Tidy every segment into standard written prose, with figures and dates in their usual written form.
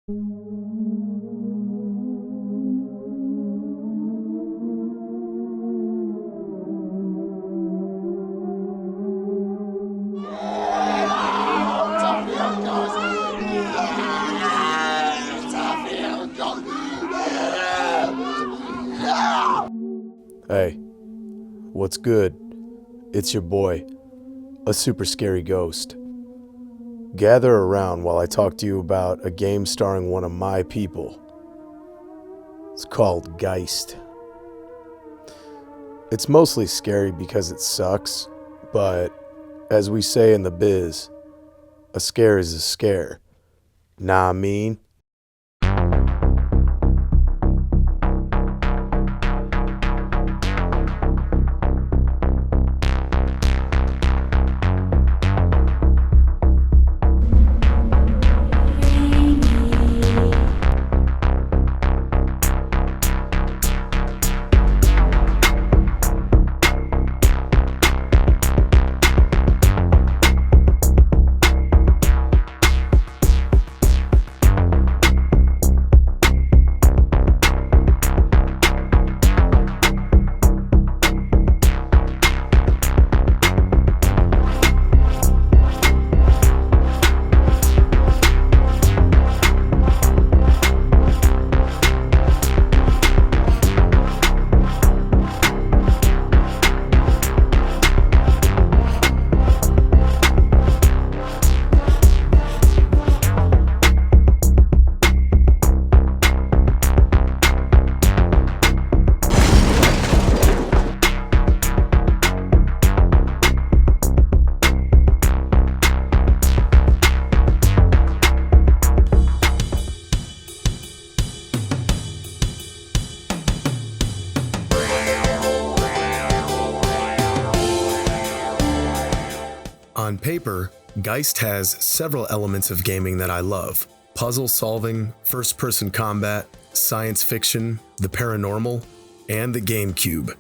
Hey, what's good? It's your boy, a super scary ghost. Gather around while I talk to you about a game starring one of my people. It's called Geist. It's mostly scary because it sucks, but as we say in the biz, a scare is a scare. Nah, I mean. On paper, Geist has several elements of gaming that I love. Puzzle solving, first-person combat, science fiction, the paranormal, and the GameCube.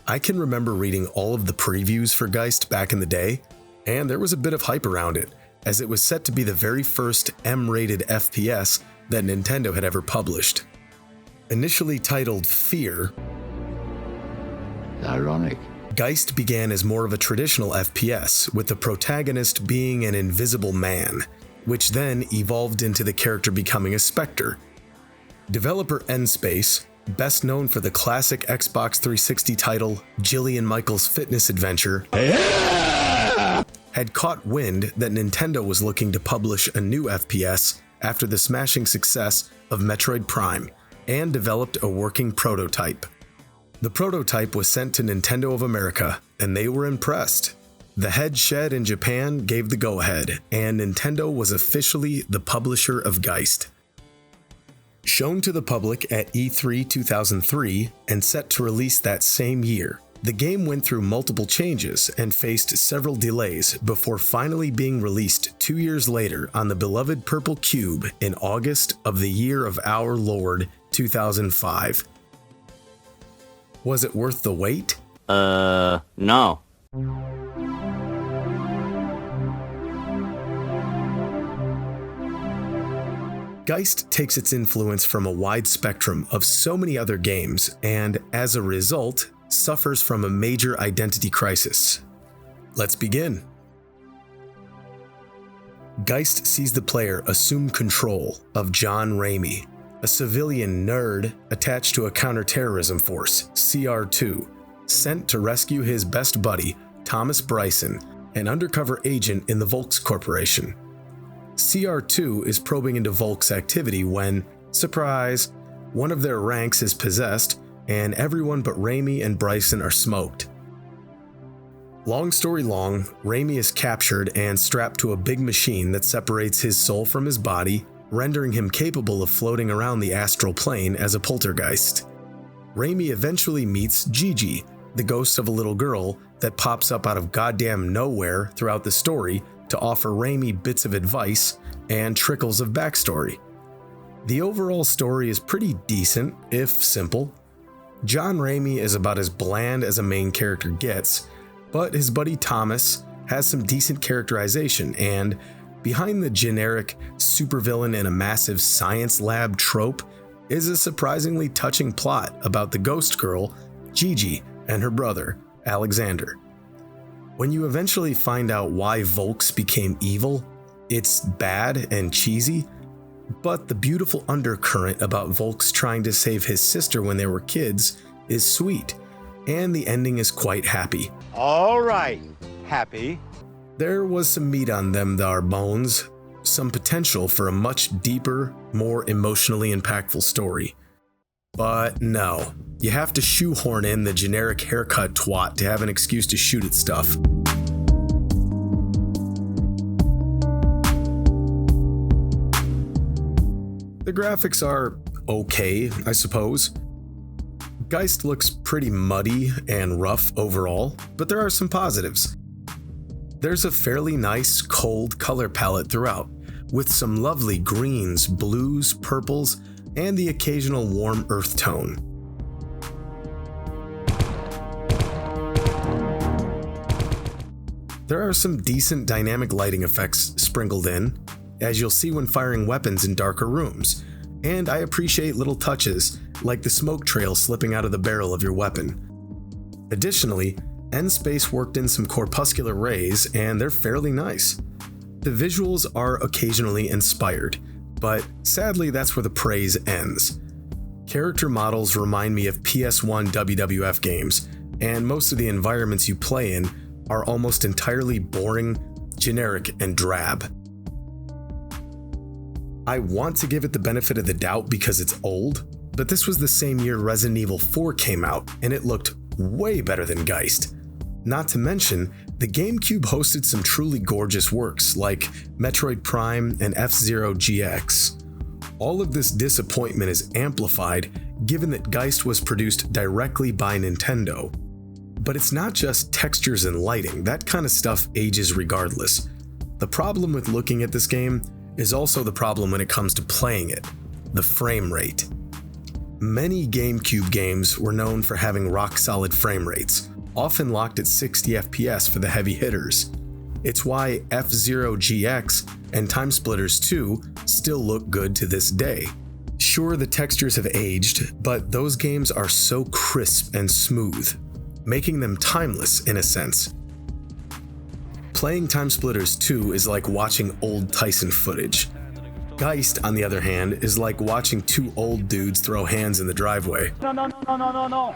I can remember reading all of the previews for Geist back in the day, and there was a bit of hype around it, as it was set to be the very first M-rated FPS that Nintendo had ever published. Initially titled Fear, ironic. Geist began as more of a traditional FPS, with the protagonist being an invisible man, which then evolved into the character becoming a specter. Developer N-Space, best known for the classic Xbox 360 title Jillian Michaels Fitness Adventure, had caught wind that Nintendo was looking to publish a new FPS after the smashing success of Metroid Prime, and developed a working prototype. The prototype was sent to Nintendo of America, and they were impressed. The head shed in Japan gave the go-ahead, and Nintendo was officially the publisher of Geist. Shown to the public at E3 2003 and set to release that same year, the game went through multiple changes and faced several delays before finally being released 2 years later on the beloved Purple Cube in August of the year of our Lord 2005. Was it worth the wait? No. Geist takes its influence from a wide spectrum of so many other games, and as a result, suffers from a major identity crisis. Let's begin. Geist sees the player assume control of John Raimi, a civilian nerd attached to a counterterrorism force, CR2, sent to rescue his best buddy, Thomas Bryson, an undercover agent in the Volks Corporation. CR2 is probing into Volks activity when, surprise, one of their ranks is possessed and everyone but Raimi and Bryson are smoked. Long story long, Raimi is captured and strapped to a big machine that separates his soul from his body, rendering him capable of floating around the astral plane as a poltergeist. Raimi eventually meets Gigi, the ghost of a little girl that pops up out of goddamn nowhere throughout the story to offer Raimi bits of advice and trickles of backstory. The overall story is pretty decent, if simple. John Raimi is about as bland as a main character gets, but his buddy Thomas has some decent characterization and, Behind the generic supervillain in a massive science lab trope is a surprisingly touching plot about the ghost girl, Gigi, and her brother, Alexander. When you eventually find out why Volks became evil, it's bad and cheesy, but the beautiful undercurrent about Volks trying to save his sister when they were kids is sweet, and the ending is quite happy. All right, happy. There was some meat on them thar bones, some potential for a much deeper, more emotionally impactful story. But no, you have to shoehorn in the generic haircut twat to have an excuse to shoot at stuff. The graphics are okay, I suppose. Geist looks pretty muddy and rough overall, but there are some positives. There's a fairly nice, cold color palette throughout, with some lovely greens, blues, purples, and the occasional warm earth tone. There are some decent dynamic lighting effects sprinkled in, as you'll see when firing weapons in darker rooms, and I appreciate little touches like the smoke trail slipping out of the barrel of your weapon. Additionally, N-Space worked in some corpuscular rays, and they're fairly nice. The visuals are occasionally inspired, but sadly that's where the praise ends. Character models remind me of PS1 WWF games, and most of the environments you play in are almost entirely boring, generic, and drab. I want to give it the benefit of the doubt because it's old, but this was the same year Resident Evil 4 came out, and it looked way better than Geist. Not to mention, the GameCube hosted some truly gorgeous works like Metroid Prime and F-Zero GX. All of this disappointment is amplified given that Geist was produced directly by Nintendo. But it's not just textures and lighting, that kind of stuff ages regardless. The problem with looking at this game is also the problem when it comes to playing it: the frame rate. Many GameCube games were known for having rock-solid frame rates, often locked at 60 FPS for the heavy hitters. It's why F-Zero GX and Timesplitters 2 still look good to this day. Sure, the textures have aged, but those games are so crisp and smooth, making them timeless in a sense. Playing Timesplitters 2 is like watching old Tyson footage. Geist, on the other hand, is like watching two old dudes throw hands in the driveway. No.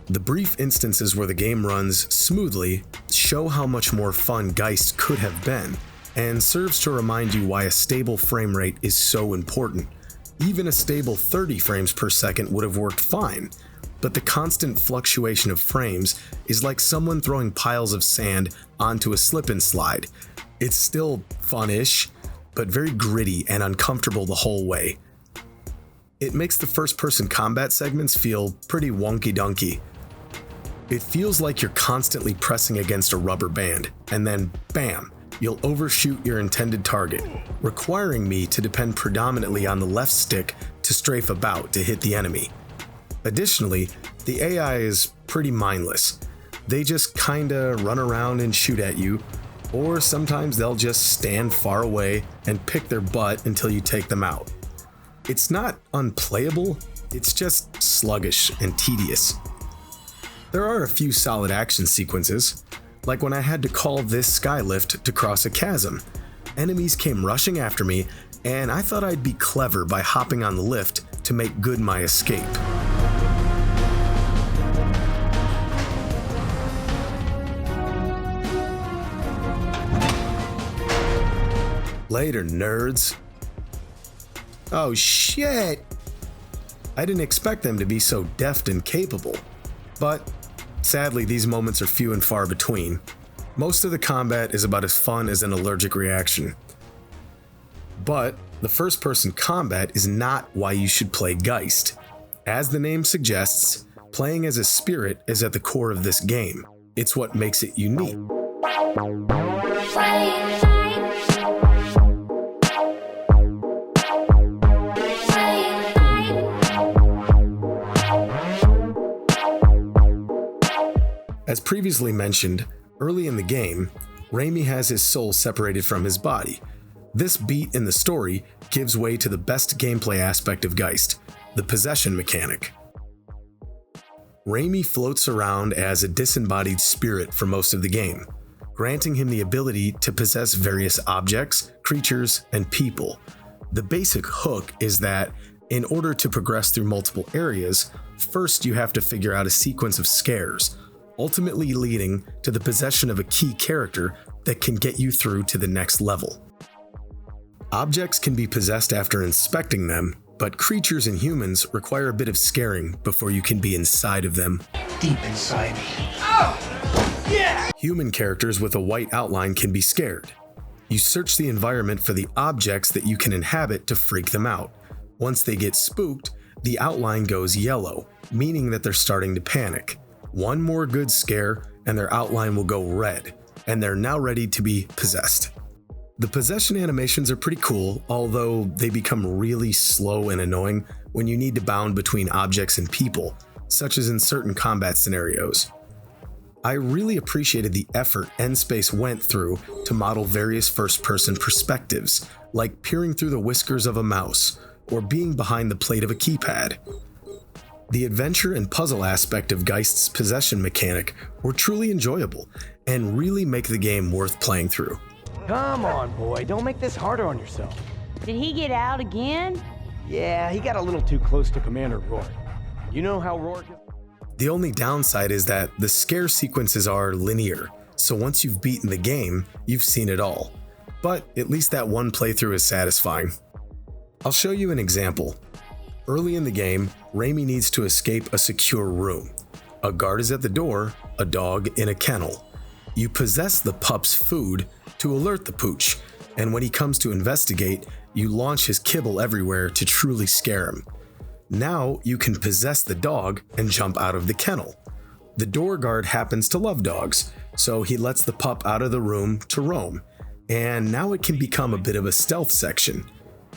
The brief instances where the game runs smoothly show how much more fun Geist could have been, and serves to remind you why a stable frame rate is so important. Even a stable 30 frames per second would have worked fine, but the constant fluctuation of frames is like someone throwing piles of sand onto a slip and slide. It's still fun-ish, but very gritty and uncomfortable the whole way. It makes the first-person combat segments feel pretty wonky-dunky. It feels like you're constantly pressing against a rubber band, and then bam, you'll overshoot your intended target, requiring me to depend predominantly on the left stick to strafe about to hit the enemy. Additionally, the AI is pretty mindless. They just kinda run around and shoot at you, or sometimes they'll just stand far away and pick their butt until you take them out. It's not unplayable, it's just sluggish and tedious. There are a few solid action sequences, like when I had to call this skylift to cross a chasm. Enemies came rushing after me, and I thought I'd be clever by hopping on the lift to make good my escape. Later, nerds. Oh shit! I didn't expect them to be so deft and capable, but sadly these moments are few and far between. Most of the combat is about as fun as an allergic reaction. But the first-person combat is not why you should play Geist. As the name suggests, playing as a spirit is at the core of this game. It's what makes it unique. As previously mentioned, early in the game, Raimi has his soul separated from his body. This beat in the story gives way to the best gameplay aspect of Geist, the possession mechanic. Raimi floats around as a disembodied spirit for most of the game, granting him the ability to possess various objects, creatures, and people. The basic hook is that in order to progress through multiple areas, first you have to figure out a sequence of scares, ultimately leading to the possession of a key character that can get you through to the next level. Objects can be possessed after inspecting them, but creatures and humans require a bit of scaring before you can be inside of them. Deep inside me. Oh! Yeah! Human characters with a white outline can be scared. You search the environment for the objects that you can inhabit to freak them out. Once they get spooked, the outline goes yellow, meaning that they're starting to panic. One more good scare and their outline will go red, and they're now ready to be possessed. The possession animations are pretty cool, although they become really slow and annoying when you need to bound between objects and people, such as in certain combat scenarios. I really appreciated the effort N-Space went through to model various first-person perspectives, like peering through the whiskers of a mouse, or being behind the plate of a keypad. The adventure and puzzle aspect of Geist's possession mechanic were truly enjoyable, and really make the game worth playing through. Come on, boy, don't make this harder on yourself. Did he get out again? Yeah, he got a little too close to Commander Rourke. You know how Rourke is? The only downside is that the scare sequences are linear, so once you've beaten the game, you've seen it all. But at least that one playthrough is satisfying. I'll show you an example. Early in the game, Raimi needs to escape a secure room. A guard is at the door, a dog in a kennel. You possess the pup's food to alert the pooch, and when he comes to investigate, you launch his kibble everywhere to truly scare him. Now you can possess the dog and jump out of the kennel. The door guard happens to love dogs, so he lets the pup out of the room to roam, and now it can become a bit of a stealth section.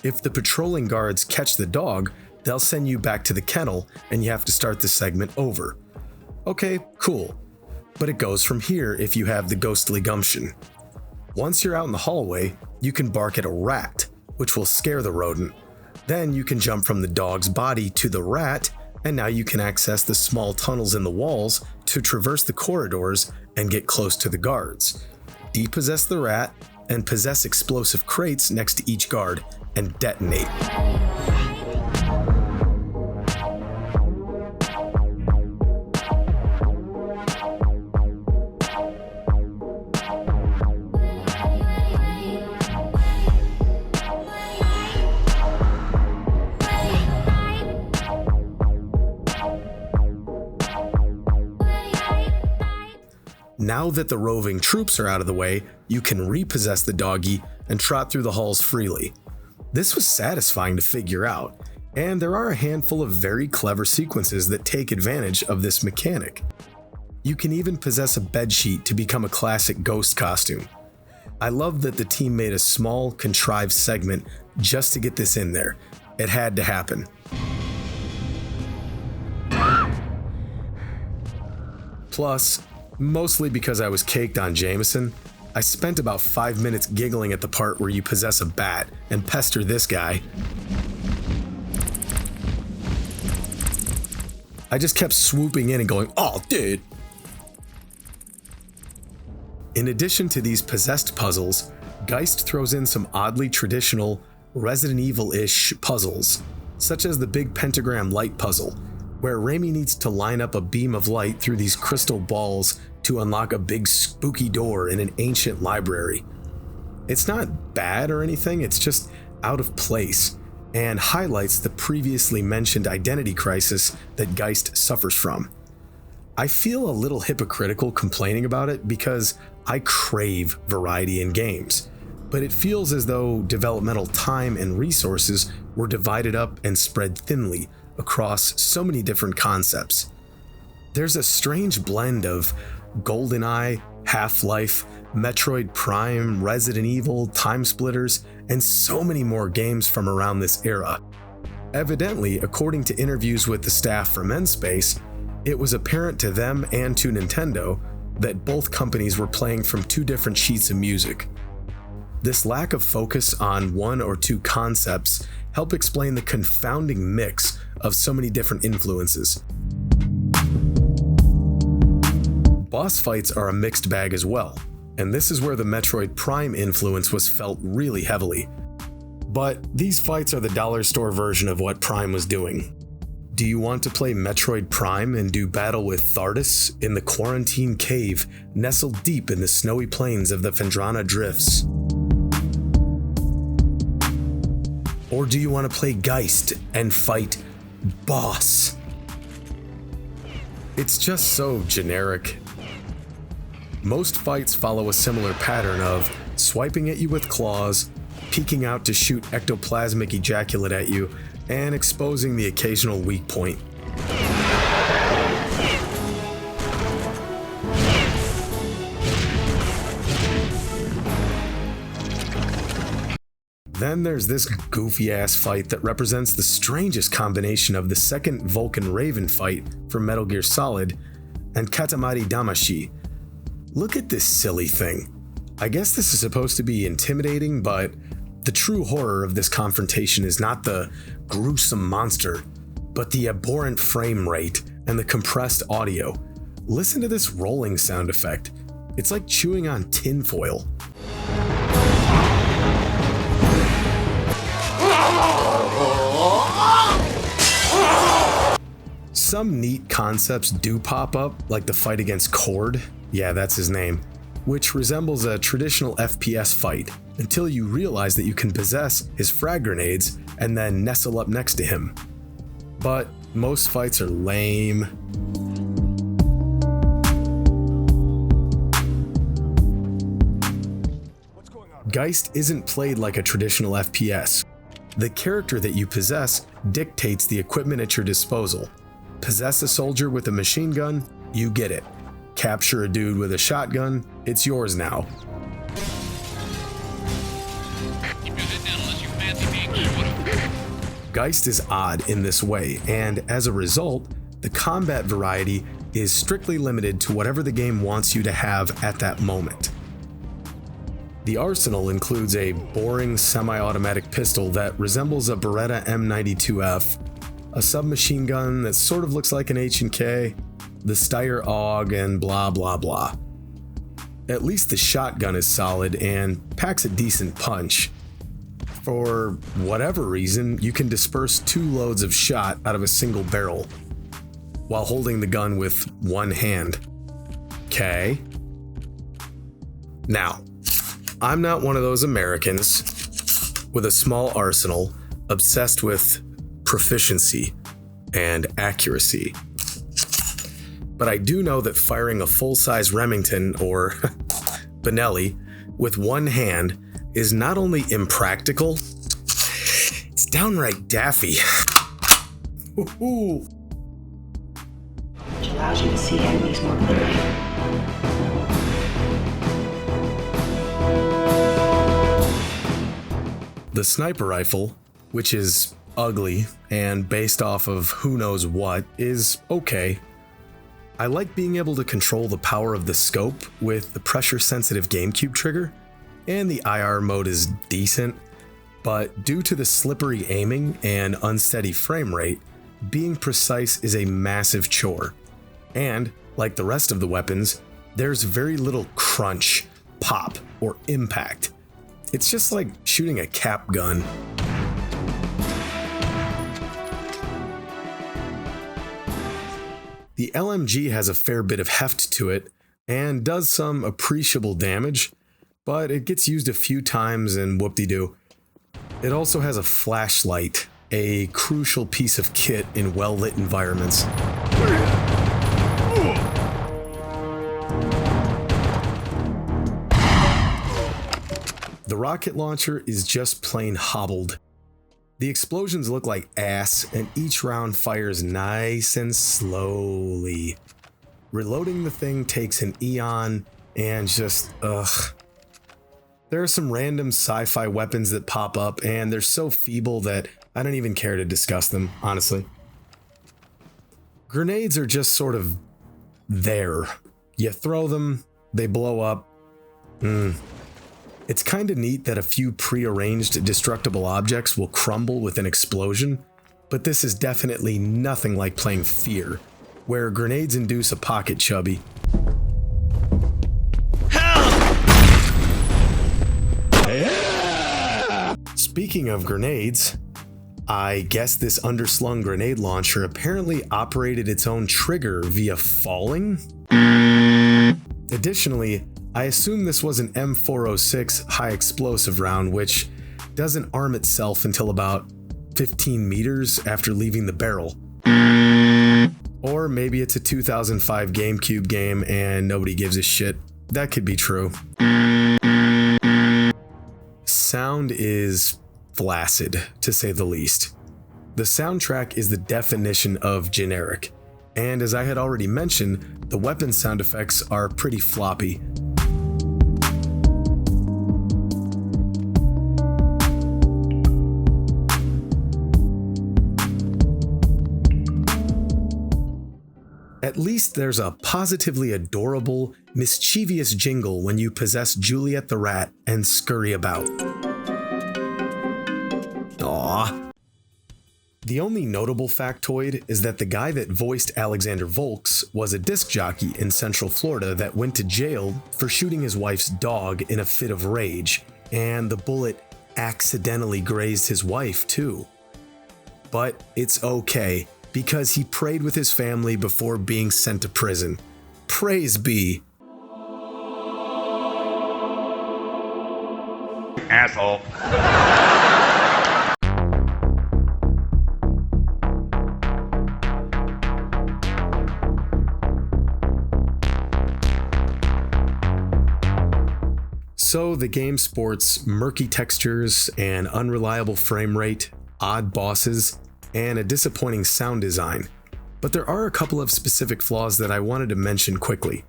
If the patrolling guards catch the dog, they'll send you back to the kennel and you have to start the segment over. Okay, cool. But it goes from here if you have the ghostly gumption. Once you're out in the hallway, you can bark at a rat, which will scare the rodent. Then you can jump from the dog's body to the rat, and now you can access the small tunnels in the walls to traverse the corridors and get close to the guards. Depossess the rat, and possess explosive crates next to each guard and detonate. Now that the roving troops are out of the way, you can repossess the doggy and trot through the halls freely. This was satisfying to figure out, and there are a handful of very clever sequences that take advantage of this mechanic. You can even possess a bedsheet to become a classic ghost costume. I love that the team made a small, contrived segment just to get this in there. It had to happen. Plus, mostly because I was caked on Jameson, I spent about 5 minutes giggling at the part where you possess a bat and pester this guy. I just kept swooping in and going, "Oh, dude!" In addition to these possessed puzzles, Geist throws in some oddly traditional Resident Evil-ish puzzles, such as the big pentagram light puzzle, where Raimi needs to line up a beam of light through these crystal balls to unlock a big spooky door in an ancient library. It's not bad or anything, it's just out of place, and highlights the previously mentioned identity crisis that Geist suffers from. I feel a little hypocritical complaining about it because I crave variety in games, but it feels as though developmental time and resources were divided up and spread thinly across so many different concepts. There's a strange blend of GoldenEye, Half-Life, Metroid Prime, Resident Evil, Time Splitters, and so many more games from around this era. Evidently, according to interviews with the staff from N-Space, It was apparent to them and to Nintendo that both companies were playing from two different sheets of music. This lack of focus on one or two concepts help explain the confounding mix of so many different influences. Boss fights are a mixed bag as well, and this is where the Metroid Prime influence was felt really heavily. But these fights are the dollar store version of what Prime was doing. Do you want to play Metroid Prime and do battle with Thardus in the quarantine cave nestled deep in the snowy plains of the Phendrana Drifts? Or do you want to play Geist and fight Boss? It's just so generic. Most fights follow a similar pattern of swiping at you with claws, peeking out to shoot ectoplasmic ejaculate at you, and exposing the occasional weak point. Then there's this goofy-ass fight that represents the strangest combination of the second Vulcan Raven fight from Metal Gear Solid and Katamari Damacy. Look at this silly thing. I guess this is supposed to be intimidating, but the true horror of this confrontation is not the gruesome monster, but the abhorrent frame rate and the compressed audio. Listen to this rolling sound effect. It's like chewing on tinfoil. Some neat concepts do pop up, like the fight against Cord, yeah, that's his name, which resembles a traditional FPS fight, until you realize that you can possess his frag grenades and then nestle up next to him. But most fights are lame. Geist isn't played like a traditional FPS. The character that you possess dictates the equipment at your disposal. Possess a soldier with a machine gun, you get it. Capture a dude with a shotgun, it's yours now. Geist is odd in this way, and as a result, the combat variety is strictly limited to whatever the game wants you to have at that moment. The arsenal includes a boring semi-automatic pistol that resembles a Beretta M92F, a submachine gun that sort of looks like an H&K, the Steyr AUG, and blah blah blah. At least the shotgun is solid and packs a decent punch. For whatever reason, you can disperse 2 loads of shot out of a single barrel, while holding the gun with one hand. Okay. Now, I'm not one of those Americans with a small arsenal obsessed with proficiency and accuracy. But I do know that firing a full-size Remington or Benelli with one hand is not only impractical, it's downright daffy. Ooh. Which allows you to see enemies more clearly. The sniper rifle, which is ugly and based off of who knows what, is okay. I like being able to control the power of the scope with the pressure-sensitive GameCube trigger, and the IR mode is decent, but due to the slippery aiming and unsteady frame rate, being precise is a massive chore. And, like the rest of the weapons, there's very little crunch, pop, or impact. It's just like shooting a cap gun. The LMG has a fair bit of heft to it and does some appreciable damage, but it gets used a few times and whoop-de-doo. It also has a flashlight, a crucial piece of kit in well-lit environments. The rocket launcher is just plain hobbled. The explosions look like ass, and each round fires nice and slowly. Reloading the thing takes an eon, and just, ugh. There are some random sci-fi weapons that pop up, and they're so feeble that I don't even care to discuss them, honestly. Grenades are just sort of there. You throw them, they blow up. It's kind of neat that a few prearranged destructible objects will crumble with an explosion, but this is definitely nothing like playing Fear, where grenades induce a pocket chubby. Speaking of grenades, I guess this underslung grenade launcher apparently operated its own trigger via falling? Additionally, I assume this was an M406 high explosive round, which doesn't arm itself until about 15 meters after leaving the barrel. Or maybe it's a 2005 GameCube game and nobody gives a shit. That could be true. Sound is flaccid, to say the least. The soundtrack is the definition of generic, and as I had already mentioned, the weapon sound effects are pretty floppy. At least there's a positively adorable, mischievous jingle when you possess Juliet the Rat and scurry about. Aww. The only notable factoid is that the guy that voiced Alexander Volks was a disc jockey in Central Florida that went to jail for shooting his wife's dog in a fit of rage, and the bullet accidentally grazed his wife too. But it's okay, because he prayed with his family before being sent to prison. Praise be. Asshole. So the game sports murky textures, an unreliable frame rate, odd bosses, and a disappointing sound design. But there are a couple of specific flaws that I wanted to mention quickly.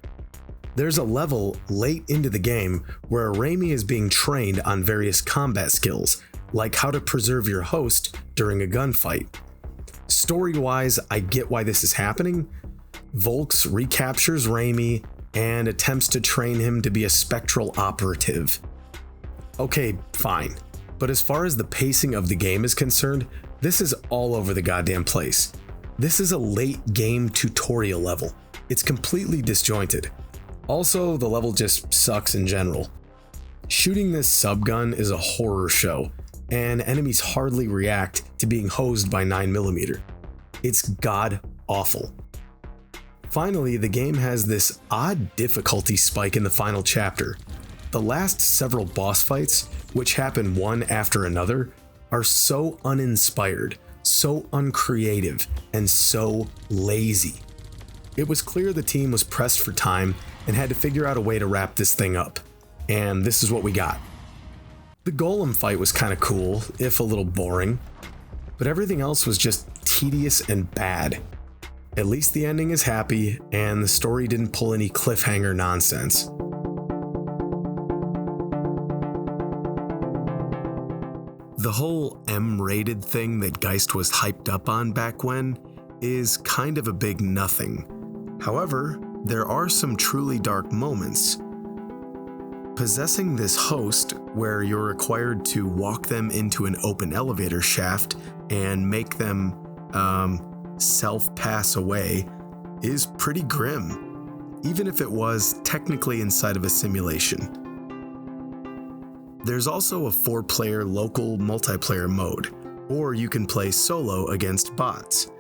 There's a level late into the game where Raimi is being trained on various combat skills, like how to preserve your host during a gunfight. Story-wise, I get why this is happening. Volks recaptures Raimi and attempts to train him to be a spectral operative. Okay, fine. But as far as the pacing of the game is concerned, this is all over the goddamn place. This is a late game tutorial level. It's completely disjointed. Also, the level just sucks in general. Shooting this subgun is a horror show, and enemies hardly react to being hosed by 9mm. It's god awful. Finally, the game has this odd difficulty spike in the final chapter. The last several boss fights, which happen one after another, are so uninspired, so uncreative, and so lazy. It was clear the team was pressed for time and had to figure out a way to wrap this thing up. And this is what we got. The golem fight was kind of cool, if a little boring, but everything else was just tedious and bad. At least the ending is happy, and the story didn't pull any cliffhanger nonsense. The whole M-rated thing that Geist was hyped up on back when is kind of a big nothing. However, there are some truly dark moments. Possessing this host, where you're required to walk them into an open elevator shaft and make them, self-pass away, is pretty grim, even if it was technically inside of a simulation. There's also a 4-player local multiplayer mode, or you can play solo against bots.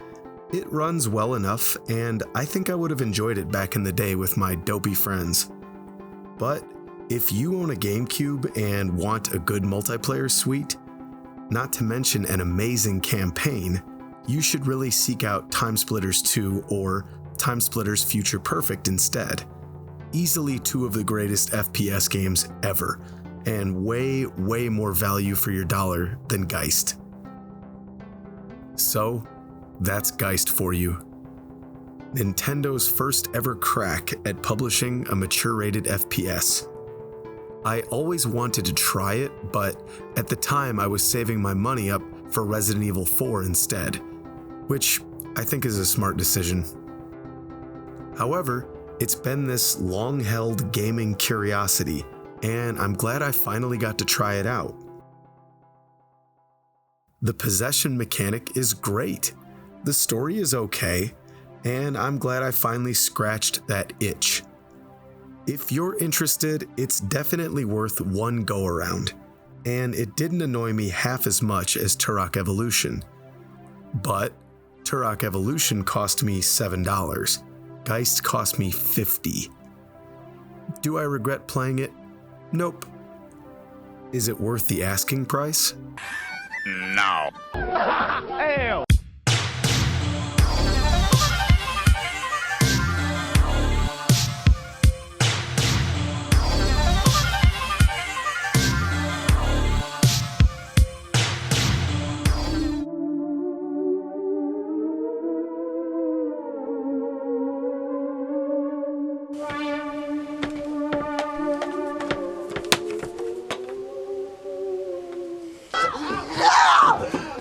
It runs well enough, and I think I would have enjoyed it back in the day with my dopey friends. But if you own a GameCube and want a good multiplayer suite, not to mention an amazing campaign, you should really seek out Timesplitters 2 or Timesplitters Future Perfect instead. Easily two of the greatest FPS games ever, and way more value for your dollar than Geist. So, that's Geist for you. Nintendo's first ever crack at publishing a mature-rated FPS. I always wanted to try it, but at the time I was saving my money up for Resident Evil 4 instead, which I think is a smart decision. However, it's been this long-held gaming curiosity, and I'm glad I finally got to try it out. The possession mechanic is great, the story is okay, and I'm glad I finally scratched that itch. If you're interested, it's definitely worth one go-around, and it didn't annoy me half as much as Turok Evolution. But Turok Evolution cost me $7. Geist cost me $50. Do I regret playing it? Nope. Is it worth the asking price? No. Ew.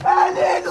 I need